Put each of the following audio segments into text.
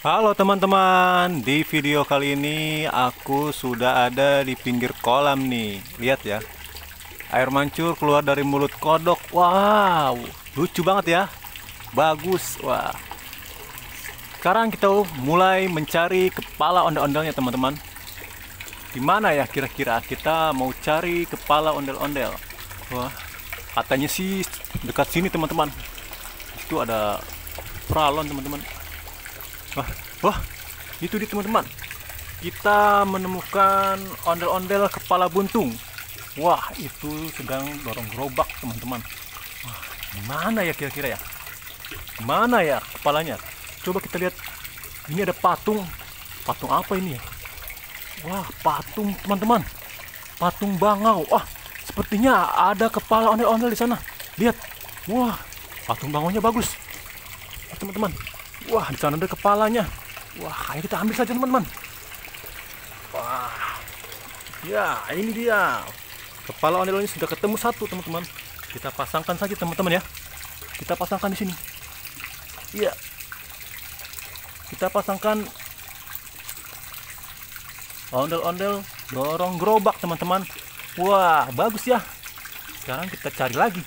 Halo teman-teman, di video kali ini aku sudah ada di pinggir kolam nih. Lihat ya, air mancur keluar dari mulut kodok. Wow, lucu banget ya. Bagus. Wah. Sekarang kita mulai mencari kepala ondel-ondelnya teman-teman. Di mana ya kira-kira kita mau cari kepala ondel-ondel? Wah, katanya sih dekat sini teman-teman. Itu ada pralon teman-teman. Wah, itu dia teman-teman. Kita menemukan ondel-ondel kepala buntung. Wah, itu sedang dorong gerobak teman-teman. Wah, mana ya kira-kira ya? Mana ya kepalanya? Coba kita lihat. Ini ada patung. Patung apa ini ya? Wah, patung teman-teman. Patung bangau. Wah, sepertinya ada kepala ondel-ondel di sana. Lihat. Wah, patung bangaunya bagus. Teman-teman. Wah, di sana ada kepalanya. Wah, ayo kita ambil saja teman-teman. Wah, ya ini dia. Kepala ondel ini sudah ketemu satu teman-teman. Kita pasangkan saja teman-teman ya. Kita pasangkan di sini. Iya. Kita pasangkan ondel-ondel dorong gerobak teman-teman. Wah, bagus ya. Sekarang kita cari lagi.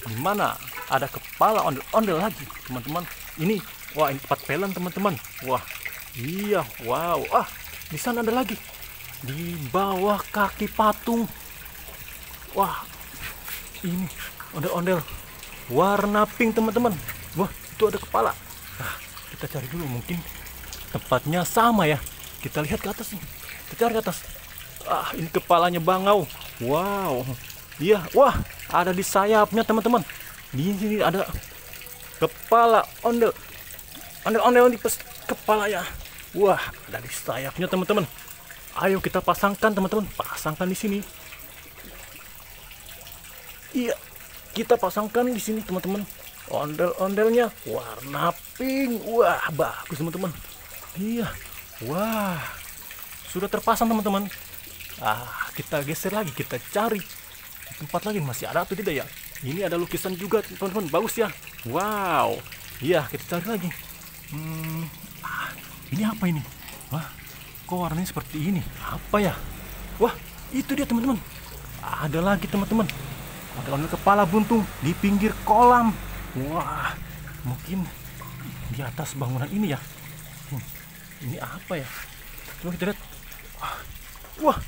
Di mana ada kepala ondel-ondel lagi teman-teman. Ini, wah ini 4 pelan teman-teman. Wah, iya, wow. Ah, di sana ada lagi. Di bawah kaki patung. Wah, ini ondel-ondel warna pink teman-teman. Wah, itu ada kepala. Nah, kita cari dulu, mungkin tempatnya sama ya. Kita lihat ke atas nih. Kita cari ke atas. Ah, ini kepalanya bangau. Wow. Iya, wah, ada di sayapnya teman-teman. Di sini ada kepala ondel-ondel di kepala ya. Wah, ada di sayapnya teman-teman. Ayo kita pasangkan teman-teman. Pasangkan di sini. Iya, kita pasangkan di sini teman-teman. Ondel-ondelnya warna pink. Wah, bagus teman-teman. Iya. Wah, sudah terpasang teman-teman. Ah, kita geser lagi, kita cari tempat lagi, masih ada atau tidak ya. Ini ada lukisan juga teman-teman, bagus ya. Wow, iya kita cari lagi. Ini apa ini? Wah, kok warnanya seperti ini? Apa ya? Wah, itu dia teman-teman. Ada lagi teman-teman. Ada kepala buntung di pinggir kolam. Wah, mungkin di atas bangunan ini ya. Ini apa ya? Coba kita lihat. Wah,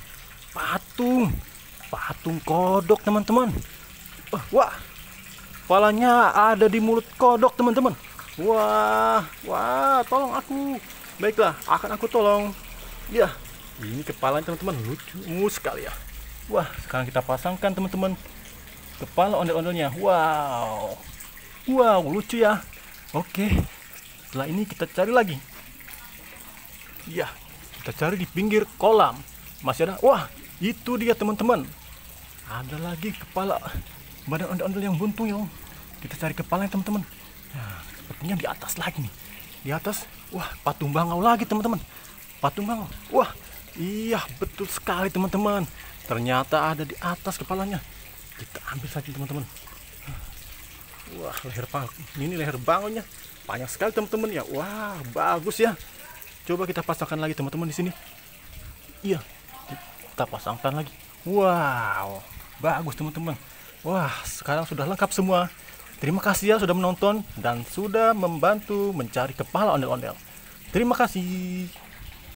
patung kodok teman-teman. Wah, kepalanya ada di mulut kodok teman-teman. Wah, tolong aku. Baiklah, akan aku tolong. Ya, ini kepalanya teman-teman, lucu sekali ya. Wah, sekarang kita pasangkan teman-teman kepala ondel-ondelnya. Wow, lucu ya. Oke, setelah ini kita cari lagi. Ya, kita cari di pinggir kolam. Masih ada. Wah, itu dia teman-teman. Ada lagi kepala badan ondel-ondel yang buntung ya. Kita cari kepalanya teman-teman. Nah, sepertinya di atas lagi nih. Di atas. Wah, patung bangau lagi teman-teman. Patung bangau. Wah, iya betul sekali teman-teman. Ternyata ada di atas kepalanya. Kita ambil saja teman-teman. Wah, leher bangau. Ini leher bangunnya panjang sekali teman-teman ya. Wah, bagus ya. Coba kita pasangkan lagi teman-teman di sini. Iya, kita pasangkan lagi. Wow, bagus teman-teman. Wah, sekarang sudah lengkap semua. Terima kasih ya sudah menonton dan sudah membantu mencari kepala ondel-ondel. Terima kasih.